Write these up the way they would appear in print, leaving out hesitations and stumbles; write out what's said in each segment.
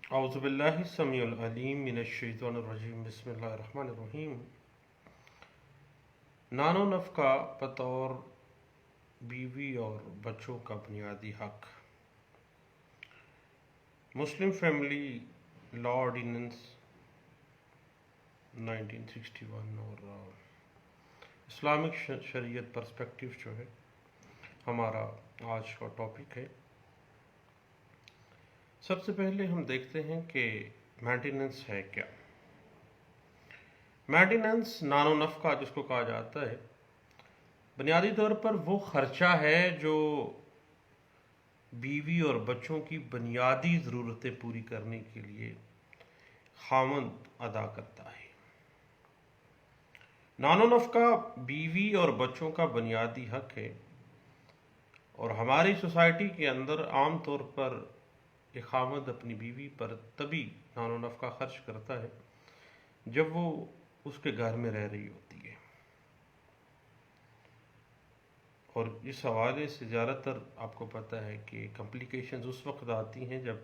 اعوذ باللہ السمیع العلیم من الشیطان الرجیم بسم اللہ الرحمن الرحیم۔ نان و نفقہ بطور بیوی اور بچوں کا بنیادی حق۔ مسلم فیملی لا آرڈیننس 1961 اور اسلامک شریعت پرسپیکٹیو جو ہے ہمارا آج کا ٹاپک ہے۔ سب سے پہلے ہم دیکھتے ہیں کہ مینٹیننس ہے کیا۔ مینٹیننس نان و نفقہ جس کو کہا جاتا ہے، بنیادی طور پر وہ خرچہ ہے جو بیوی اور بچوں کی بنیادی ضرورتیں پوری کرنے کے لیے خاوند ادا کرتا ہے۔ نان و نفقہ بیوی اور بچوں کا بنیادی حق ہے، اور ہماری سوسائٹی کے اندر عام طور پر ایک خاوند اپنی بیوی پر تبھی نان و نفقہ خرچ کرتا ہے جب وہ اس کے گھر میں رہ رہی ہوتی ہے، اور اس حوالے سے زیادہ تر آپ کو پتہ ہے کہ کمپلیکیشنز اس وقت آتی ہیں جب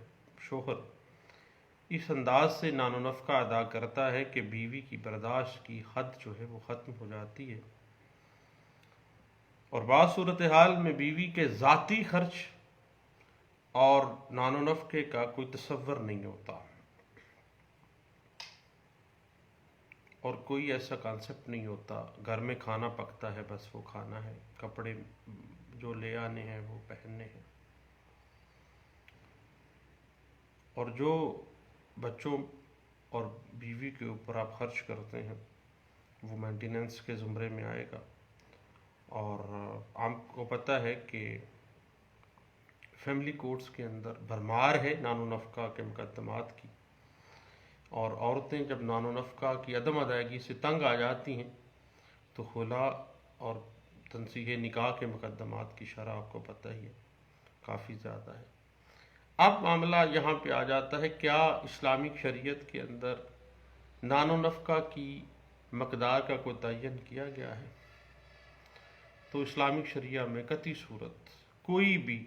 شوہر اس انداز سے نان و نفقہ ادا کرتا ہے کہ بیوی کی برداشت کی حد جو ہے وہ ختم ہو جاتی ہے، اور بعض صورتحال میں بیوی کے ذاتی خرچ اور نان و نفقے کا کوئی تصور نہیں ہوتا، اور کوئی ایسا کانسیپٹ نہیں ہوتا۔ گھر میں کھانا پکتا ہے، بس وہ کھانا ہے، کپڑے جو لے آنے ہیں وہ پہننے ہیں، اور جو بچوں اور بیوی کے اوپر آپ خرچ کرتے ہیں وہ مینٹیننس کے زمرے میں آئے گا۔ اور آپ کو پتہ ہے کہ فیملی کورٹس کے اندر بھرمار ہے نان و نفقہ کے مقدمات کی، اور عورتیں جب نان و نفقہ کی عدم ادائیگی سے تنگ آ جاتی ہیں تو خلا اور تنسیح نکاح کے مقدمات کی شرح آپ کو پتہ ہی ہے، کافی زیادہ ہے۔ اب معاملہ یہاں پہ آ جاتا ہے، کیا اسلامک شریعت کے اندر نان و نفقہ کی مقدار کا کوئی تعین کیا گیا ہے؟ تو اسلامک شریعہ میں قطعی صورت کوئی بھی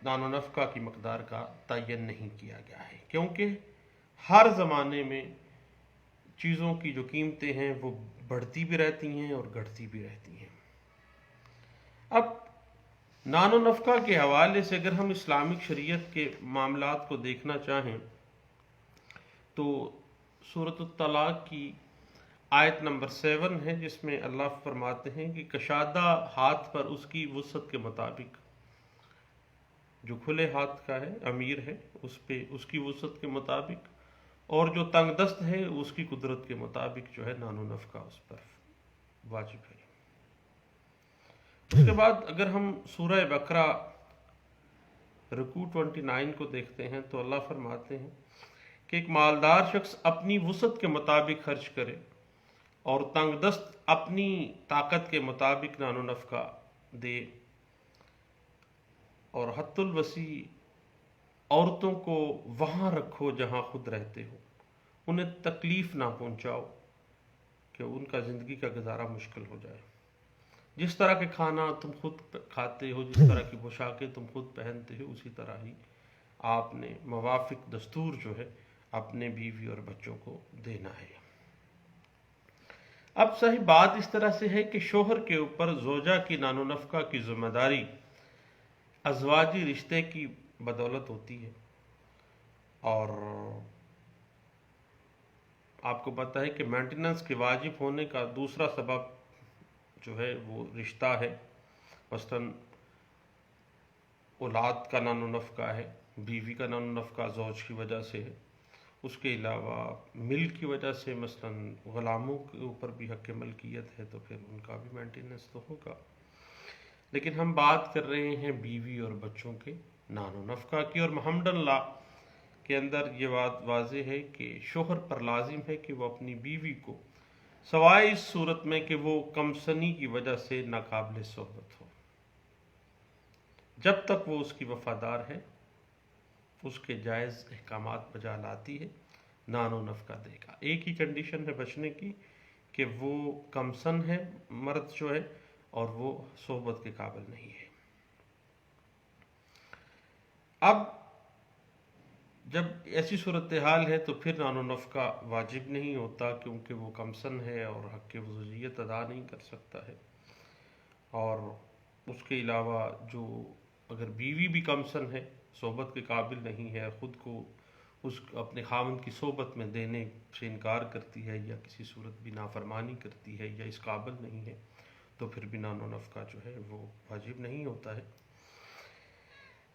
نان و نفقہ کی مقدار کا تعین نہیں کیا گیا ہے، کیونکہ ہر زمانے میں چیزوں کی جو قیمتیں ہیں وہ بڑھتی بھی رہتی ہیں اور گھٹتی بھی رہتی ہیں۔ اب نان و نفقہ کے حوالے سے اگر ہم اسلامک شریعت کے معاملات کو دیکھنا چاہیں تو سورۃ الطلاق کی آیت نمبر 7 ہے، جس میں اللہ فرماتے ہیں کہ کشادہ ہاتھ پر اس کی وسعت کے مطابق، جو کھلے ہاتھ کا ہے، امیر ہے، اس پہ اس کی وسعت کے مطابق، اور جو تنگ دست ہے اس کی قدرت کے مطابق جو ہے نان و نفقہ اس پر واجب ہے۔ اس کے بعد اگر ہم سورہ بقرہ رکوع 29 کو دیکھتے ہیں تو اللہ فرماتے ہیں کہ ایک مالدار شخص اپنی وسعت کے مطابق خرچ کرے، اور تنگ دست اپنی طاقت کے مطابق نان و نفقہ دے، اور حد الوسیع عورتوں کو وہاں رکھو جہاں خود رہتے ہو، انہیں تکلیف نہ پہنچاؤ کہ ان کا زندگی کا گزارا مشکل ہو جائے۔ جس طرح کے کھانا تم خود کھاتے ہو، جس طرح کی پوشاکیں تم خود پہنتے ہو، اسی طرح ہی آپ نے موافق دستور جو ہے اپنے بیوی اور بچوں کو دینا ہے۔ اب صحیح بات اس طرح سے ہے کہ شوہر کے اوپر زوجہ کی نان و نفقہ کی ذمہ داری ازواجی رشتے کی بدولت ہوتی ہے، اور آپ کو پتہ ہے کہ مینٹیننس کے واجب ہونے کا دوسرا سبب جو ہے وہ رشتہ ہے، مثلاً اولاد کا نان و نفقہ ہے، بیوی کا نان و نفقہ زوج کی وجہ سے ہے، اس کے علاوہ ملک کی وجہ سے مثلاً غلاموں کے اوپر بھی حق ملکیت ہے تو پھر ان کا بھی مینٹیننس تو ہوگا۔ لیکن ہم بات کر رہے ہیں بیوی اور بچوں کے نان و نفقہ کی، اور محمد اللہ کے اندر یہ بات واضح ہے کہ شوہر پر لازم ہے کہ وہ اپنی بیوی کو، سوائے اس صورت میں کہ وہ کم سنی کی وجہ سے ناقابل صحبت ہو، جب تک وہ اس کی وفادار ہے، اس کے جائز احکامات بجا لاتی ہے، نان و نفقہ دے گا۔ ایک ہی کنڈیشن ہے بچنے کی کہ وہ کم سن ہے، مرد جو ہے، اور وہ صحبت کے قابل نہیں ہے۔ اب جب ایسی صورتحال ہے تو پھر نان و نفقہ واجب نہیں ہوتا، کیونکہ وہ کمسن ہے اور حق وزوجیت ادا نہیں کر سکتا ہے۔ اور اس کے علاوہ جو اگر بیوی بھی کمسن ہے، صحبت کے قابل نہیں ہے، خود کو اس اپنے خاوند کی صحبت میں دینے سے انکار کرتی ہے یا کسی صورت بھی نافرمانی کرتی ہے یا اس قابل نہیں ہے، تو پھر بھی نان و نفقہ جو ہے وہ واجب نہیں ہوتا ہے،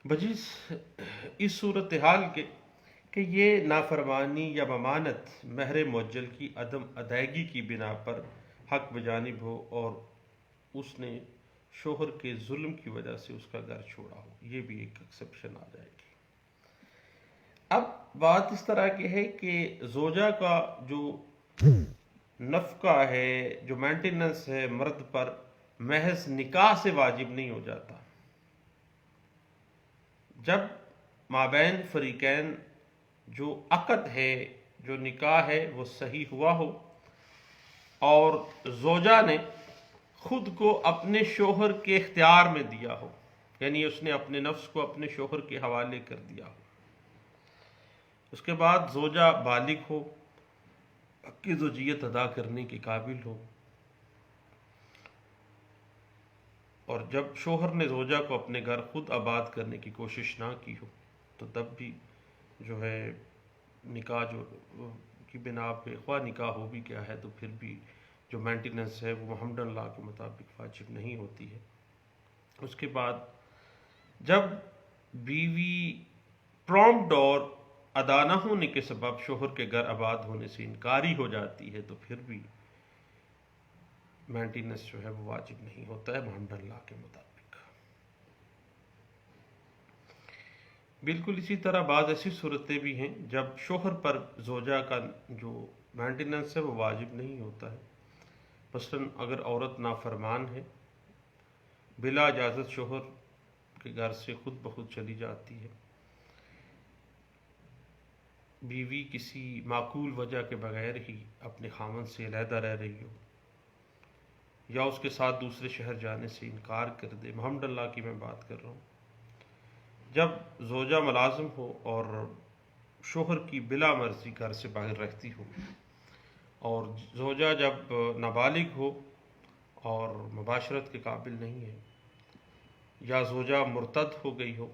بجز اس صورتحال کے کہ یہ نافرمانی یا ممانت مہر معجل کی عدم ادائیگی کی بنا پر حق بجانب ہو اور اس نے شوہر کے ظلم کی وجہ سے اس کا گھر چھوڑا ہو، یہ بھی ایک ایکسیپشن آ جائے گی۔ اب بات اس طرح کی ہے کہ زوجہ کا جو نفقہ ہے، جو مینٹیننس ہے، مرد پر محض نکاح سے واجب نہیں ہو جاتا۔ جب مابین فریقین جو عقد ہے، جو نکاح ہے، وہ صحیح ہوا ہو اور زوجہ نے خود کو اپنے شوہر کے اختیار میں دیا ہو، یعنی اس نے اپنے نفس کو اپنے شوہر کے حوالے کر دیا ہو، اس کے بعد زوجہ بالغ ہو، حق کی زوجیت ادا کرنے کے قابل ہو، اور جب شوہر نے زوجہ کو اپنے گھر خود آباد کرنے کی کوشش نہ کی ہو، تو تب بھی جو ہے نکاح جو کی بنا پہ خواہ نکاح ہو بھی کیا ہے تو پھر بھی جو مینٹیننس ہے وہ محمد اللہ کے مطابق واجب نہیں ہوتی ہے۔ اس کے بعد جب بیوی پرومپٹ اور ادا نہ ہونے کے سبب شوہر کے گھر آباد ہونے سے انکاری ہو جاتی ہے تو پھر بھی مینٹیننس جو ہے وہ واجب نہیں ہوتا ہے محمد اللہ کے مطابق۔ بالکل اسی طرح بعض ایسی صورتیں بھی ہیں جب شوہر پر زوجہ کا جو مینٹیننس ہے وہ واجب نہیں ہوتا ہے۔ مثلاً اگر عورت نافرمان ہے، بلا اجازت شوہر کے گھر سے خود بخود چلی جاتی ہے، بیوی کسی معقول وجہ کے بغیر ہی اپنے خاوند سے علیحدہ رہ رہی ہو یا اس کے ساتھ دوسرے شہر جانے سے انکار کر دے، محمد اللہ کی میں بات کر رہا ہوں، جب زوجہ ملازم ہو اور شوہر کی بلا مرضی گھر سے باہر رہتی ہو، اور زوجہ جب نابالغ ہو اور مباشرت کے قابل نہیں ہے، یا زوجہ مرتد ہو گئی ہو،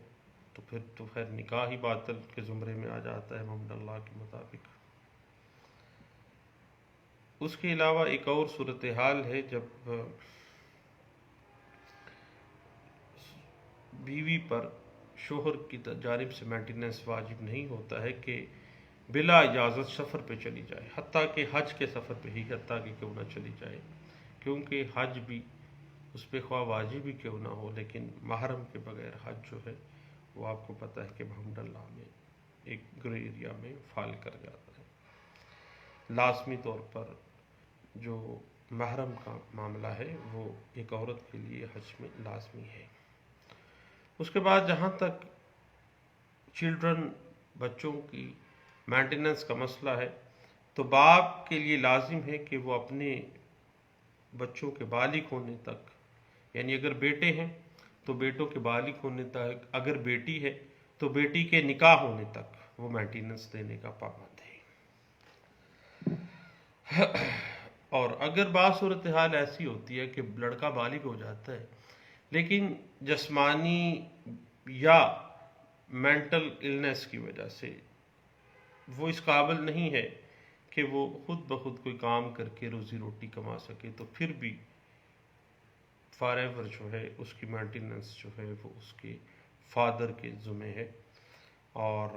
تو پھر تو خیر نکاح ہی باطل کے زمرے میں آ جاتا ہے محمد اللہ کے مطابق۔ اس کے علاوہ ایک اور صورتحال ہے جب بیوی پر شوہر کی جانب سے مینٹیننس واجب نہیں ہوتا ہے کہ بلا اجازت سفر پہ چلی جائے، حتیٰ کہ حج کے سفر پہ ہی حتیٰ کہ کیوں نہ چلی جائے، کیونکہ حج بھی اس پہ خواہ واجب ہی کیوں نہ ہو، لیکن محرم کے بغیر حج جو ہے وہ آپ کو پتہ ہے کہ محمد اللہ میں ایک گرے ایریا میں فال کر جاتا ہے۔ لازمی طور پر جو محرم کا معاملہ ہے وہ ایک عورت کے لیے حج میں لازمی ہے۔ اس کے بعد جہاں تک چلڈرن، بچوں کی مینٹیننس کا مسئلہ ہے، تو باپ کے لیے لازم ہے کہ وہ اپنے بچوں کے بالغ ہونے تک، یعنی اگر بیٹے ہیں تو بیٹوں کے بالغ ہونے تک، اگر بیٹی ہے تو بیٹی کے نکاح ہونے تک وہ مینٹیننس دینے کا پابند ہے۔ اور اگر بعض صورتحال ایسی ہوتی ہے کہ لڑکا بالغ ہو جاتا ہے لیکن جسمانی یا مینٹل النس کی وجہ سے وہ اس قابل نہیں ہے کہ وہ خود بخود کوئی کام کر کے روزی روٹی کما سکے، تو پھر بھی فار ایور جو ہے اس کی مینٹیننس جو ہے وہ اس کے فادر کے ذمہ ہے۔ اور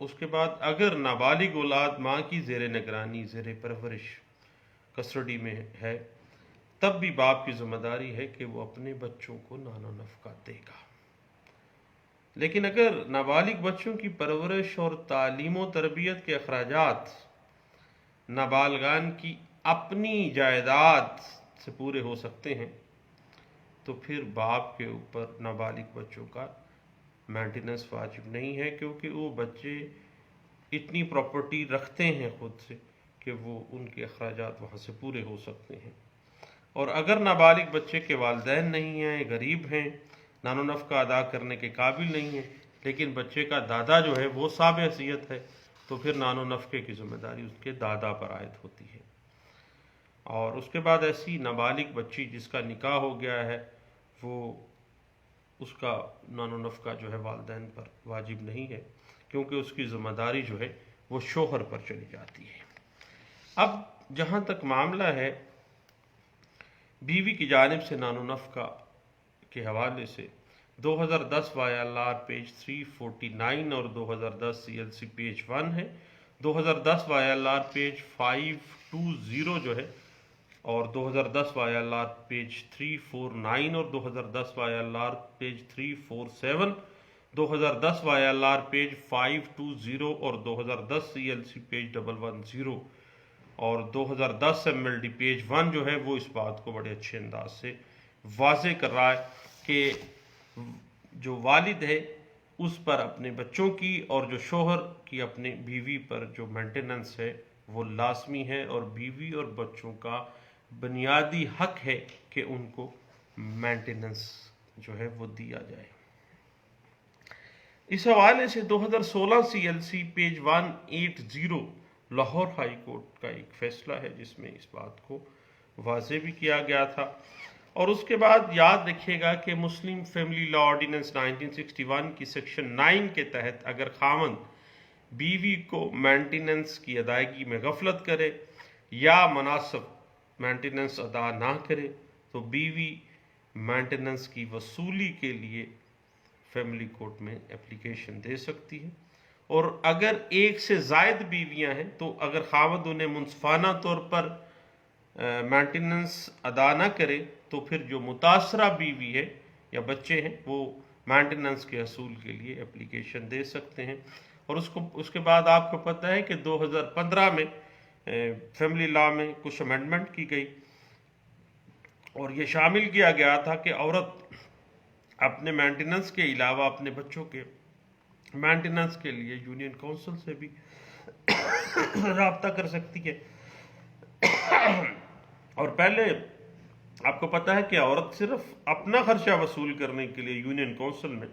اس کے بعد اگر نابالغ اولاد ماں کی زیر نگرانی، زیر پرورش، کسٹڈی میں ہے، تب بھی باپ کی ذمہ داری ہے کہ وہ اپنے بچوں کو نان و نفقہ دے گا۔ لیکن اگر نابالغ بچوں کی پرورش اور تعلیم و تربیت کے اخراجات نابالغان کی اپنی جائیداد سے پورے ہو سکتے ہیں تو پھر باپ کے اوپر نابالغ بچوں کا مینٹیننس واجب نہیں ہے، کیونکہ وہ بچے اتنی پراپرٹی رکھتے ہیں خود سے کہ وہ ان کے اخراجات وہاں سے پورے ہو سکتے ہیں۔ اور اگر نابالغ بچے کے والدین نہیں ہیں، غریب ہیں، نان و نفقہ ادا کرنے کے قابل نہیں ہیں، لیکن بچے کا دادا جو ہے وہ صاحب حیثیت ہے، تو پھر نان و نفقے کی ذمہ داری اس کے دادا پر عائد ہوتی ہے۔ اور اس کے بعد ایسی نابالغ بچی جس کا نکاح ہو گیا ہے، وہ اس کا نان و نفقہ جو ہے والدین پر واجب نہیں ہے، کیونکہ اس کی ذمہ داری جو ہے وہ شوہر پر چلی جاتی ہے۔ اب جہاں تک معاملہ ہے بیوی کی جانب سے نان و نفقہ کے حوالے سے، 2010 YLR پیج 349 اور 2010 CLC پیج 1 ہے، 2010 YLR پیج 520 جو ہے، اور 2010 YLR پیج 349 اور 2010 YLR پیج 347، 2010 YLR پیج 520 اور 2010 CLC پیج 110 اور 2010 MLD پیج 1 جو ہے وہ اس بات کو بڑے اچھے انداز سے واضح کر رہا ہے کہ جو والد ہے اس پر اپنے بچوں کی اور جو شوہر کی اپنے بیوی پر جو مینٹیننس ہے وہ لازمی ہے، اور بیوی اور بچوں کا بنیادی حق ہے کہ ان کو مینٹیننس جو ہے وہ دیا جائے۔ اس حوالے سے 2016 CLC page 180 Lahore high court کا ایک فیصلہ ہے جس میں اس بات کو واضح بھی کیا گیا تھا۔ اور اس کے بعد یاد رکھیے گا کہ مسلم فیملی لا آرڈیننس 1961 کی سیکشن 9 کے تحت اگر خاوند بیوی کو مینٹیننس کی ادائیگی میں غفلت کرے یا مناسب مینٹیننس ادا نہ کرے تو بیوی مینٹیننس کی وصولی کے لیے فیملی کورٹ میں اپلیکیشن دے سکتی ہے، اور اگر ایک سے زائد بیویاں ہیں تو اگر خاوند انہیں منصفانہ طور پر مینٹیننس ادا نہ کرے تو پھر جو متاثرہ بیوی ہے یا بچے ہیں وہ مینٹیننس کے حصول کے لیے اپلیکیشن دے سکتے ہیں۔ اور اس کے بعد آپ کو پتہ ہے کہ 2015 میں فیملی لا میں کچھ امینڈمنٹ کی گئی، اور یہ شامل کیا گیا تھا کہ عورت اپنے مینٹیننس کے علاوہ اپنے بچوں کے مینٹیننس کے لیے یونین کونسل سے بھی رابطہ کر سکتی ہے۔ اور پہلے آپ کو پتہ ہے کہ عورت صرف اپنا خرچہ وصول کرنے کے لیے یونین کونسل میں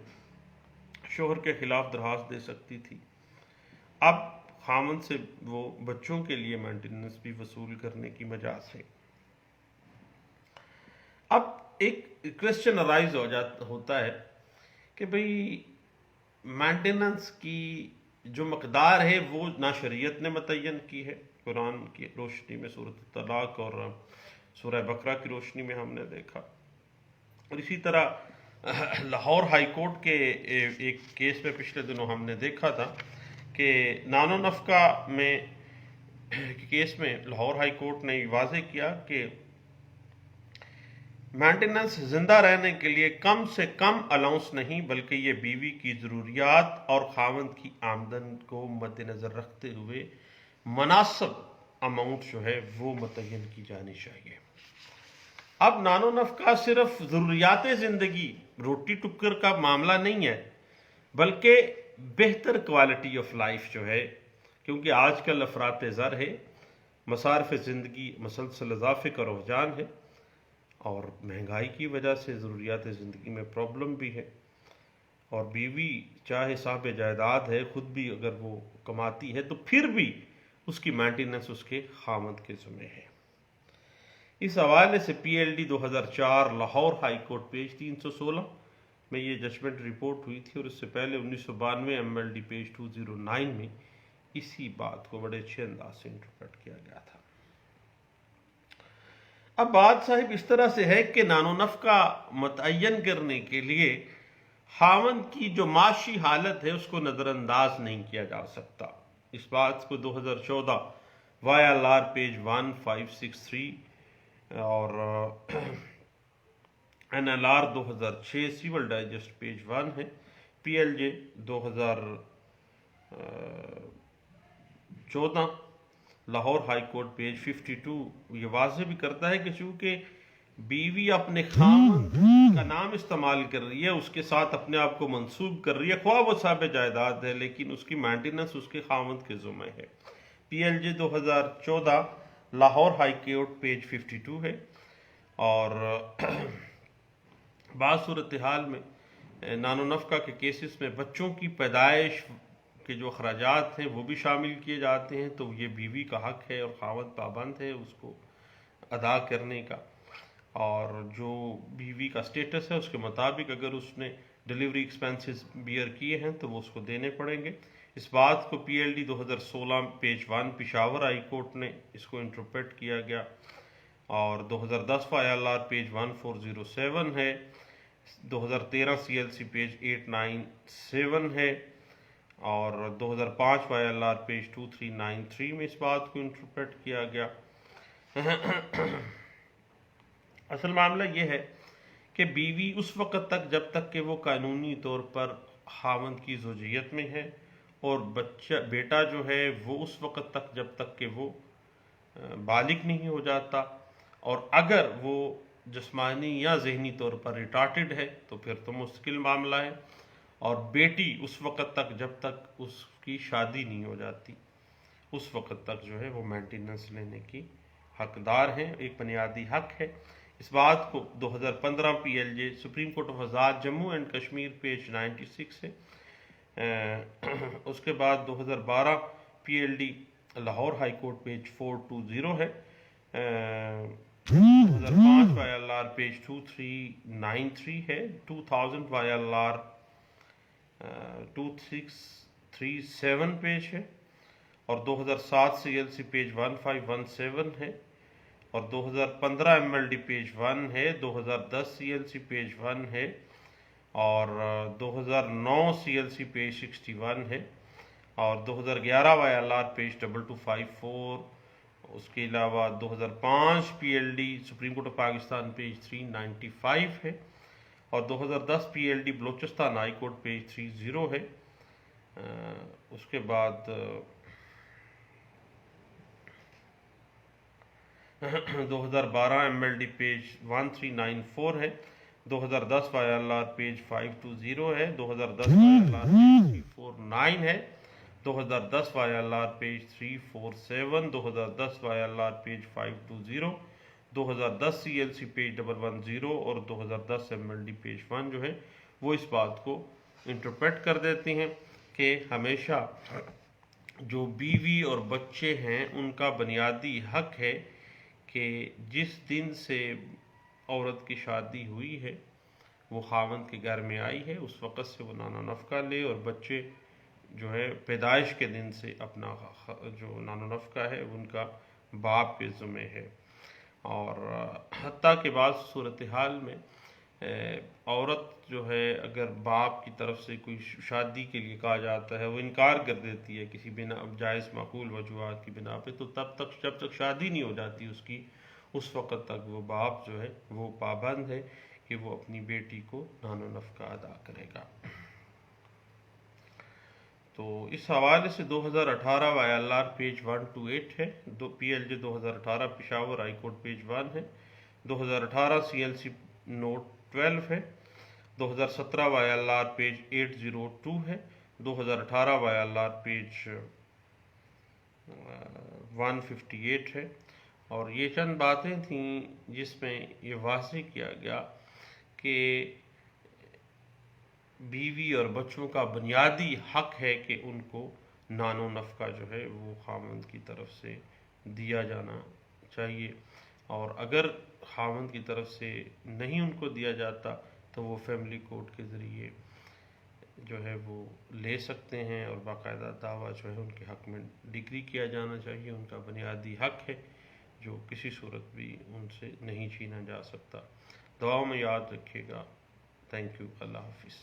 شوہر کے خلاف درخواست دے سکتی تھی، اب خاوند سے وہ بچوں کے لیے مینٹیننس بھی وصول کرنے کی مجاز ہے۔ اب ایک کوسچن ارائز ہوتا ہے کہ بھئی مینٹیننس کی جو مقدار ہے وہ نہ شریعت نے متعین کی ہے، قرآن کی روشنی میں سورۃ طلاق اور سورہ بقرہ کی روشنی میں ہم نے دیکھا، اور اسی طرح لاہور ہائی کورٹ کے ایک کیس میں پچھلے دنوں ہم نے دیکھا تھا کہ نان و نفقہ میں کیس میں لاہور ہائی کورٹ نے واضح کیا کہ مینٹیننس زندہ رہنے کے لیے کم سے کم الاؤنس نہیں بلکہ یہ بیوی کی ضروریات اور خاوند کی آمدن کو مد نظر رکھتے ہوئے مناسب اماؤنٹ جو ہے وہ متعین کی جانی چاہیے۔ اب نان و نفقہ صرف ضروریات زندگی روٹی ٹکر کا معاملہ نہیں ہے، بلکہ بہتر کوالٹی آف لائف جو ہے، کیونکہ آج کل افراط زر ہے، مصارف زندگی مسلسل اضافے کا رجحان ہے، اور مہنگائی کی وجہ سے ضروریات زندگی میں پرابلم بھی ہے، اور بیوی چاہے صاحب جائیداد ہے، خود بھی اگر وہ کماتی ہے تو پھر بھی اس کی مینٹیننس اس کے خاوند کے ذمہ ہے۔ اس حوالے سے PLD 2004 Lahore high court page 316 میں یہ ججمنٹ رپورٹ ہوئی تھی، اور اس سے پہلے 1992 MLD پیج 209 میں اسی بات کو بڑے اچھے انداز سے انٹرپریٹ کیا گیا تھا۔ اب بات صاحب اس طرح سے ہے کہ نان و نفقہ متعین کرنے کے لیے خاوند کی جو معاشی حالت ہے اس کو نظر انداز نہیں کیا جا سکتا۔ اس بات کو 2014 YLR پیج 1563 اور NLR 2006 سیول ڈائجسٹ پیج 1 ہے، PLJ 2014 Lahore high court page 52 یہ واضح بھی کرتا ہے کہ چونکہ بیوی اپنے خاوند کا نام استعمال کر رہی ہے، اس کے ساتھ اپنے آپ کو منسوب کر رہی ہے، خواہ وہ صاحب جائیداد ہے، لیکن اس کی مینٹیننس اس کے خاوند کے ذمہ ہے۔ PLJ 2014 Lahore high court page 52 ہے، اور بعض صورتحال میں نان و نفقہ کے کیسز میں بچوں کی پیدائش کے جو اخراجات ہیں وہ بھی شامل کیے جاتے ہیں، تو یہ بیوی کا حق ہے اور خاوند پابند ہے اس کو ادا کرنے کا، اور جو بیوی کا سٹیٹس ہے اس کے مطابق اگر اس نے ڈیلیوری ایکسپینسز بیئر کیے ہیں تو وہ اس کو دینے پڑیں گے۔ اس بات کو P L D 2016 page 1 Peshawar high court نے اس کو انٹرپریٹ کیا گیا، اور 2010 وائی ایل آر پیج 1407 ہے، 2013 سی ایل سی پیج 897 ہے، اور 2005 وائی ایل آر پیج 2393 میں اس بات کو انٹرپریٹ کیا گیا۔ اصل معاملہ یہ ہے کہ بیوی اس وقت تک جب تک کہ وہ قانونی طور پر خاوند کی زوجیت میں ہے، اور بیٹا جو ہے وہ اس وقت تک جب تک کہ وہ بالغ نہیں ہو جاتا، اور اگر وہ جسمانی یا ذہنی طور پر ریٹارٹڈ ہے تو پھر تو مشکل معاملہ ہے، اور بیٹی اس وقت تک جب تک اس کی شادی نہیں ہو جاتی اس وقت تک جو ہے وہ مینٹیننس لینے کی حقدار ہیں، ایک بنیادی حق ہے۔ اس بات کو 2015 P L J supreme court of Azad Jammu and Kashmir page 96 ہے، اس کے بعد 2012 P L D Lahore high court page 420 ہے، 2005 وائی ایل آر پیج 2393 ہے، 2000 وائی ایل آر 2637 پیج ہے، اور 2007 سی ایل سی پیج 1517 ہے، اور 2015 ایم ایل ڈی پیج 1 ہے، 2010 سی ایل سی پیج 1 ہے، اور 2009 سی ایل سی پیج 61 ہے، اور 2011 وائی ایل آر پیج 2254، اس کے علاوہ 2005 P L D supreme court of Pakistan page 395 ہے، اور 2010 P L D Balochistan high court page 30 ہے، اس کے بعد 2012 ایم ایل ڈی پیج 1394 ہے، 2010 وائی ایل آر پیج 520 ہے، 2010 وائی ایل آر پیج 349 ہے، 2010 Y L R page 347، 2010 Y L R page 520، 2010 C L C page 110، اور 2010 M L D page 1 جو ہے وہ اس بات کو انٹرپریٹ کر دیتے ہیں کہ ہمیشہ جو بیوی اور بچے ہیں ان کا بنیادی حق ہے کہ جس دن سے عورت کی شادی ہوئی ہے وہ خاوند کے گھر میں آئی ہے اس وقت سے وہ نان و نفقہ لے، اور بچے جو ہے پیدائش کے دن سے اپنا جو نان و نفقہ ہے ان کا باپ کے ذمہ ہے۔ اور حتیٰ کہ بعض صورتحال میں عورت جو ہے اگر باپ کی طرف سے کوئی شادی کے لیے کہا جاتا ہے وہ انکار کر دیتی ہے کسی بنا جائز معقول وجوہات کی بنا پہ، تو تب تک جب تک شادی نہیں ہو جاتی اس کی اس وقت تک وہ باپ جو ہے وہ پابند ہے کہ وہ اپنی بیٹی کو نان و نفقہ ادا کرے گا۔ تو اس حوالے سے 2018 وائی ایل آر پیج 128 ہے، پی ایل جے 2018 پشاور ہائی کورٹ پیج 1 ہے، 2018 سی ایل سی نوٹ 12 ہے، 2017 وائی ایل آر پیج 802 ہے، 2018 وائی ایل آر پیج 158 ہے، اور یہ چند باتیں تھیں جس میں یہ واضح کیا گیا کہ بیوی اور بچوں کا بنیادی حق ہے کہ ان کو نان و نفقہ جو ہے وہ خاوند کی طرف سے دیا جانا چاہیے، اور اگر خاوند کی طرف سے نہیں ان کو دیا جاتا تو وہ فیملی کورٹ کے ذریعے جو ہے وہ لے سکتے ہیں، اور باقاعدہ دعویٰ جو ہے ان کے حق میں ڈگری کیا جانا چاہیے، ان کا بنیادی حق ہے جو کسی صورت بھی ان سے نہیں چھینا جا سکتا۔ دعاؤں میں یاد رکھیے گا۔ تھینک یو، اللہ حافظ۔